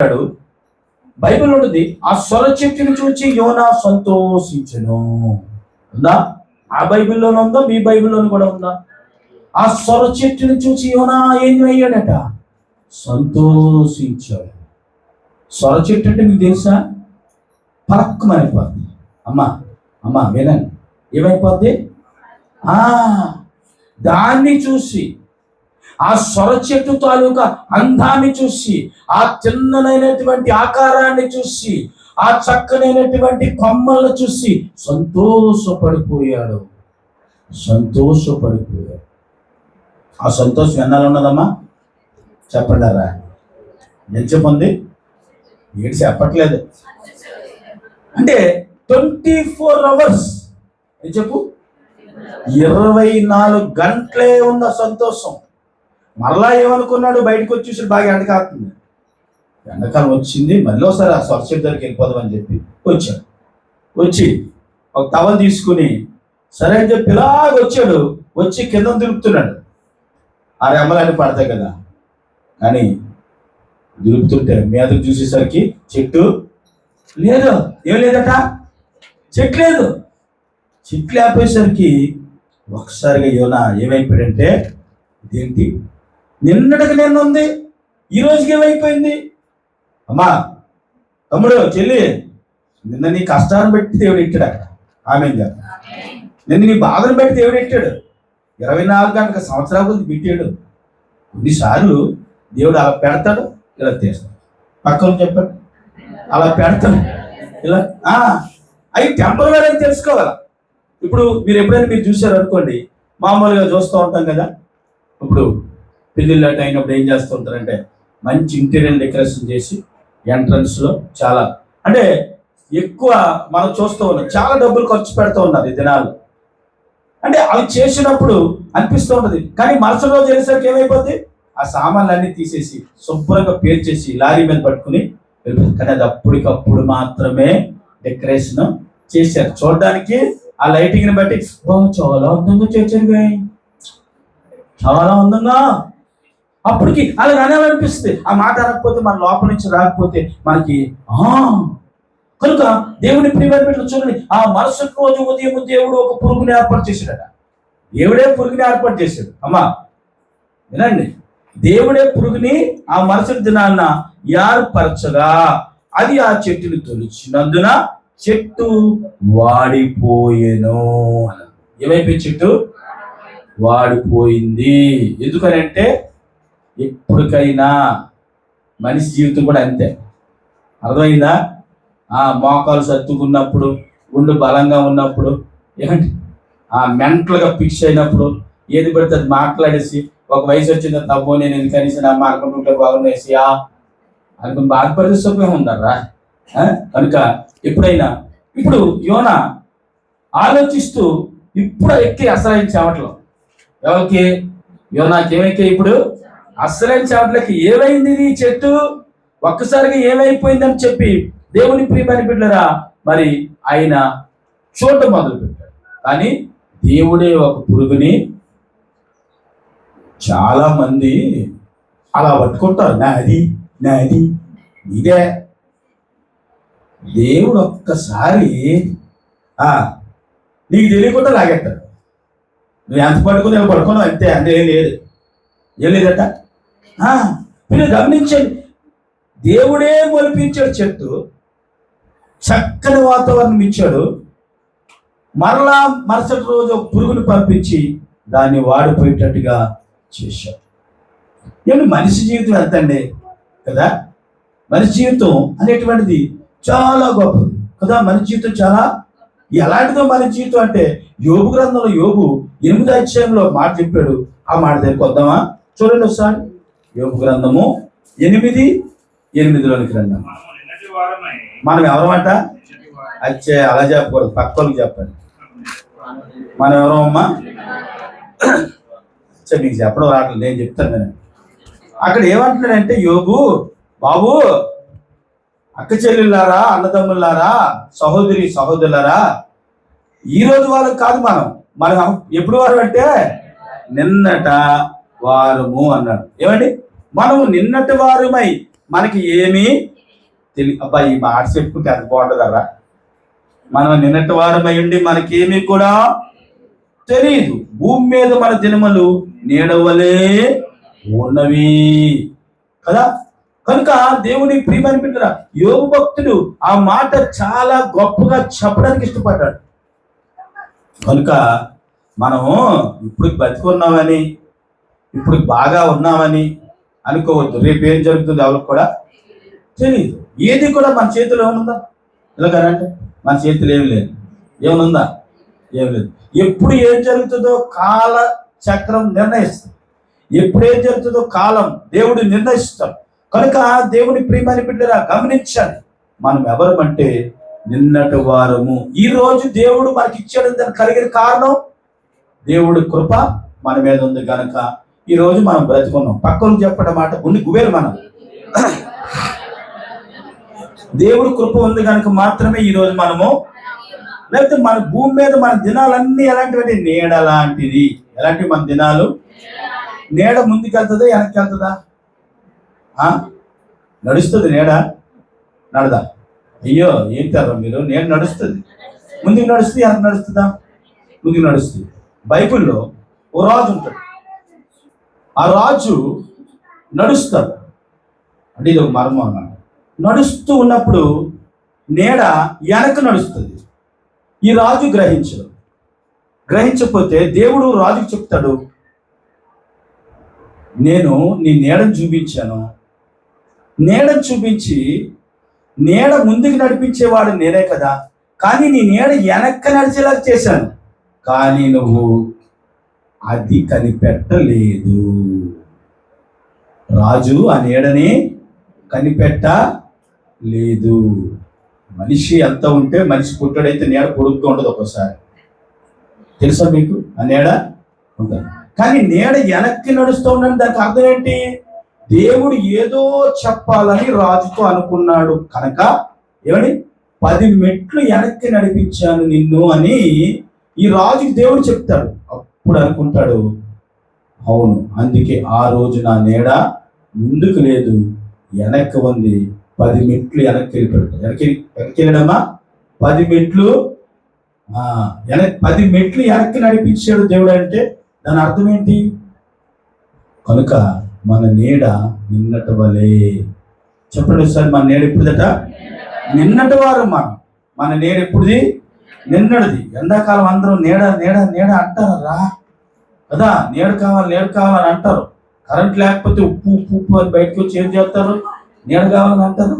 Bible ఉంటుంది. ఆ సొర చెట్టుని చూచి యోనా సంతోషించెను. ఉందా? ఆ బైబిల్లోనే ఉందా? మీ బైబిల్లోనూ కూడా ఉందా? ఆ సొర చెట్టుని చూచి యోనా ఏం అయ్యాడట? సంతోషించాడు. సొర చెట్టు అంటే మీకు తెలుసా? పరక్కుమైపోద్ది. అమ్మా వినండి, ఏమైపోద్ది? దాన్ని చూసి, ఆ సొర చెట్టు తాలూకా అందాన్ని చూసి, ఆ చిన్ననైనటువంటి ఆకారాన్ని చూసి, ఆ చక్కనైనటువంటి కొమ్మలను చూసి సంతోషపడిపోయాడు. ఆ సంతోషం ఎన్నాళ్ళు ఉన్నదమ్మా? చెప్పండారా? ఎంతమంది ఏంటి చెప్పట్లేదు? అంటే 24 hours ఏం చెప్పు, 24 గంటలే ఉన్న సంతోషం. మరలా ఏమనుకున్నాడు? బయటకు వచ్చేసి బాగా ఎండకాస్తుంది, ఎండాకాలం వచ్చింది, మళ్ళీ ఒకసారి ఆ సొర చెట్టు దగ్గరికి వెళ్ళిపోదామని చెప్పి వచ్చాడు. వచ్చి ఒక టవల్ తీసుకుని సరే అని చెప్పి ఇలాగ వచ్చాడు. వచ్చి కింద దులుపుతున్నాడు. ఆ రెమ్మలన్నీ పడతాయి కదా, కానీ దులుపుతుంటే మీదకు చూసేసరికి చెట్టు లేదు. ఏం లేదట? చెట్టు లేదు. చెట్లు లేకపోయేసరికి ఒకసారిగా యోనా ఏమైపోయాడంటే, ఇదేంటి నిన్నటికి నిన్న ఉంది, ఈ రోజుకి ఏమైపోయింది? అమ్మా, తమ్ముడు, చెల్లి, నిన్న నీ కష్టాన్ని పెట్టి దేవుడు ఎట్టాడు అక్కడ. ఆమె నిన్న నీ బాధను పెట్టి దేవుడు ఎట్టాడు. 24 గంటల సంవత్సరాల కొద్ది పెట్టాడు. కొన్నిసార్లు దేవుడు అలా పెడతాడు, ఇలా తీస్తాడు. పక్కన చెప్పాడు, అలా పెడతాడు, ఇలా. అవి టెంపరరీ అని తెలుసుకోవాలి. ఇప్పుడు మీరు ఎప్పుడైనా మీరు చూసారు అనుకోండి, మామూలుగా చూస్తూ ఉంటాం కదా. ఇప్పుడు పెళ్ళిళ్ళ అయినప్పుడు ఏం చేస్తూ ఉంటారంటే, మంచి ఇంటీరియర్ డెకరేషన్ చేసి ఎంట్రన్స్లో చాలా అంటే ఎక్కువ మనం చూస్తూ ఉన్నాం, చాలా డబ్బులు ఖర్చు పెడుతూ ఉన్నారు ఈ దినాల్లో. అంటే అవి చేసినప్పుడు అనిపిస్తూ ఉంటుంది, కానీ మరుసటి రోజు వెళ్ళేసరికి ఏమైపోద్ది? ఆ సామాన్లన్నీ తీసేసి శుభ్రంగా పేర్చేసి లారీ మీద పట్టుకుని వెళ్ళిపోతుంది. కానీ అది అప్పటికప్పుడు మాత్రమే డెకరేషన్ చేశారు. చూడడానికి ఆ లైటింగ్ని బట్టి చాలా అందంగా చేశారు, చాలా అందంగా. అప్పటికి అలా అనాలనిపిస్తుంది. ఆ మాట అనకపోతే, మన లోపల నుంచి రాకపోతే మనకి కనుక దేవుని ప్రియమైన బిడ్డలు చూడండి, ఆ మరుసటి రోజు ఉదయం దేవుడు ఒక పురుగుని ఏర్పాటు చేశాడట. దేవుడే పురుగుని ఏర్పాటు చేశాడు. అమ్మా వినండి, దేవుడే పురుగుని ఆ మరుసటి దినాన్న ఏర్పరచగా అది ఆ చెట్టుని తొలిచినందున చెట్టు వాడిపోయేను. ఏమైపోయి చెట్టు వాడిపోయింది. ఎందుకనంటే ఎప్పటికైనా మనిషి జీవితం కూడా అంతే. అర్థమైందా? మోకాలు సర్దుకున్నప్పుడు, గుండె బలంగా ఉన్నప్పుడు, ఏమంటే మెంటల్గా ఫిక్స్ అయినప్పుడు ఏది పడితే అది మాట్లాడేసి, ఒక వయసు వచ్చిందో తప్పో నేను ఎందుకనేసి నా అనుకుంటుంటే బాగుండేసి అనుకుని బాధపడే సుఖం ఉందరా. కనుక ఎప్పుడైనా ఇప్పుడు యోనా ఆలోచిస్తూ ఇప్పుడు ఎక్కి అసలైన చెమటలు ఎవరికి? యోనాకి ఏమైతే ఇప్పుడు అసలైన చెమటలకి ఏమైంది ఈ చెట్టు? ఒక్కసారిగా ఏమైపోయిందని చెప్పి దేవుని ప్రియమైన బిడ్డలారా, మరి ఆయన చూడటం మొదలు పెట్టాడు. కానీ దేవుడే ఒక పురుగుని, చాలా మంది అలా పట్టుకుంటారు, నాది ఇదే. దేవుడు ఒక్కసారి నీకు తెలియకుండా లాగేస్తాడు. నువ్వు ఎంత పట్టుకుని పడుకున్నావు అంతే, అంటే ఏం లేదట. మీరు గమనించండి, దేవుడే మొలిపించాడు చెట్టు, చక్కని వాతావరణం ఇచ్చాడు. మరలా మరుసటి రోజు ఒక పురుగుని పంపించి దాన్ని వాడిపోయేటట్టుగా చేశాడు. ఏమంటే మనిషి జీవితం ఎంతండి కదా. మనిషి జీవితం అనేటువంటిది చాలా గొప్పది కదా. మనిషి జీవితం చాలా ఎలాంటిదో మనిషి జీవితం అంటే, యోబు గ్రంథంలో యోబు 8వ అధ్యాయంలో మాట చెప్పాడు. ఆ మాట దగ్గరికి వద్దామా? చూడండి ఒకసారి. యోబు గ్రంథము 8:8లోనికి రండి. మనం ఎవరమంట? అచ్చే అలా చెప్పకూడదు, పక్కలకు చెప్పండి. మనం ఎవరమ్మా? మీకు చెప్పడం రావట్లేదు, నేను చెప్తాను నేను. అక్కడ ఏమంటున్నాడంటే, యోబు, బాబు, అక్క చెల్లెళ్ళారా, అన్నదమ్ములారా, సహోదరులారా, ఈ రోజు వాళ్ళకి కాదు, మనం ఎప్పుడు వారు అంటే నిన్నట వారము అన్నాడు. ఏమండి? మనము నిన్నటి వారమై మనకి ఏమీ అబ్బా ఈ మాట చెప్పుకుంటే అది బాగుంటుందరా. మనం నిన్నటి వారమై ఉండి మనకేమీ కూడా తెలియదు. భూమి మీద మన దినములు నీడవలే ఉన్నవి కదా. కనుక దేవుని ప్రియమైన బిడ్డలారా, యోబు భక్తుడు ఆ మాట చాలా గొప్పగా చెప్పడానికి ఇష్టపడ్డాడు. కనుక మనము ఇప్పుడు బతికున్నామని, ఇప్పుడు బాగా ఉన్నామని అనుకోవద్దు. రేపు ఏం జరుగుతుంది ఎవరికి కూడా తెలియదు. ఏది కూడా మన చేతిలో ఏమనుందా? ఇలాగనంటే మన చేతిలో ఏమి లేదు. ఏమనుందా? ఏమి లేదు. ఎప్పుడు ఏం జరుగుతుందో కాల చక్రం నిర్ణయిస్తుంది. ఎప్పుడు ఏం జరుగుతుందో కాలం దేవుడు నిర్ణయిస్తాడు. కనుక దేవుని ప్రియమైన బిడ్డరా గమనించాలి, మనం ఎవరమంటే నిన్నటి వారము. ఈ రోజు దేవుడు మనకి ఇచ్చాడు. దానికి కలిగిన కారణం దేవుడి కృప మన మీద ఉంది కనుక ఈ రోజు మనం బ్రతుకున్నాం. పక్కన చెప్పడం మాట ఉండి గుబేరు మనం దేవుడి కృప ఉంది కనుక మాత్రమే ఈ రోజు మనము. లేకపోతే మన భూమి మీద మన దినాలన్నీ ఎలాంటివంటే నీడ లాంటిది. ఎలాంటివి మన దినాలు? నీడ ముందుకు వెళ్తుందా వెనక్కి వెళ్తుందా? నడుస్తుంది నీడ? నడదా? అయ్యో ఏం తెర మీరు. నీడ నడుస్తుంది. ముందుకు నడుస్తుంది వెనక్కి నడుస్తుందా? ముందుకు నడుస్తుంది. బైబిల్లో ఓ రాజు ఉంటాడు. ఆ రాజు నడుస్తాడు. అంటే ఇది ఒక మర్మం అన్నమాట. నడుస్తూ ఉన్నప్పుడు నీడ వెనక నడుస్తుంది. ఈ రాజు గ్రహించకపోతే దేవుడు రాజుకు చెప్తాడు, నేను నీ నీడను చూపించాను. నీడను చూపించి నీడ ముందుకు నడిపించేవాడు నేనే కదా, కానీ నీ నీడ వెనక్క నడిచేలా చేశాను, కానీ నువ్వు అది కనిపెట్టలేదు. రాజు ఆ నీడని కనిపెట్టలేదు. మనిషి ఎంత ఉంటే మనిషి పుట్టాడైతే నీడ పొడుగ్గా ఉండదు. ఒక్కోసారి తెలుసా మీకు? ఆ నీడ ఉంటుంది. కానీ నీడ వెనక్కి నడుస్తూ ఉండని దానికి అర్థం ఏంటి? దేవుడు ఏదో చెప్పాలని రాజుతో అనుకున్నాడు కనుక ఏమని 10 మెట్లు వెనక్కి నడిపించాను నిన్ను అని ఈ రాజుకి దేవుడు చెప్తాడు. అప్పుడు అనుకుంటాడు, అవును, అందుకే ఆ రోజు నా నీడ ముందుకు లేదు, వెనక్కి ఉంది. 10 మెట్లు వెనక్కి వెళ్ళిపోయాడు. వెనక్కి వెళ్ళడమ్మా 10 మెట్లు 10 మెట్లు వెనక్కి నడిపించాడు దేవుడు. అంటే దాని అర్థం ఏంటి? కనుక మన నీడ నిన్నటి వలే. చెప్పండి ఒకసారి, మన నీడ ఎప్పుడుదట? నిన్నటి వారు. మన నీడ ఎప్పుడుది? నిన్నటిది. ఎండాకాలం అందరూ నీడ నీడ నీడ అంటారా కదా. నీడ కావాలని అంటారు. కరెంట్ లేకపోతే ఉప్పు ఉప్పు ఉప్పు అని బయటకు వచ్చి ఏం చేస్తారు? నీడ కావాలని అంటారు.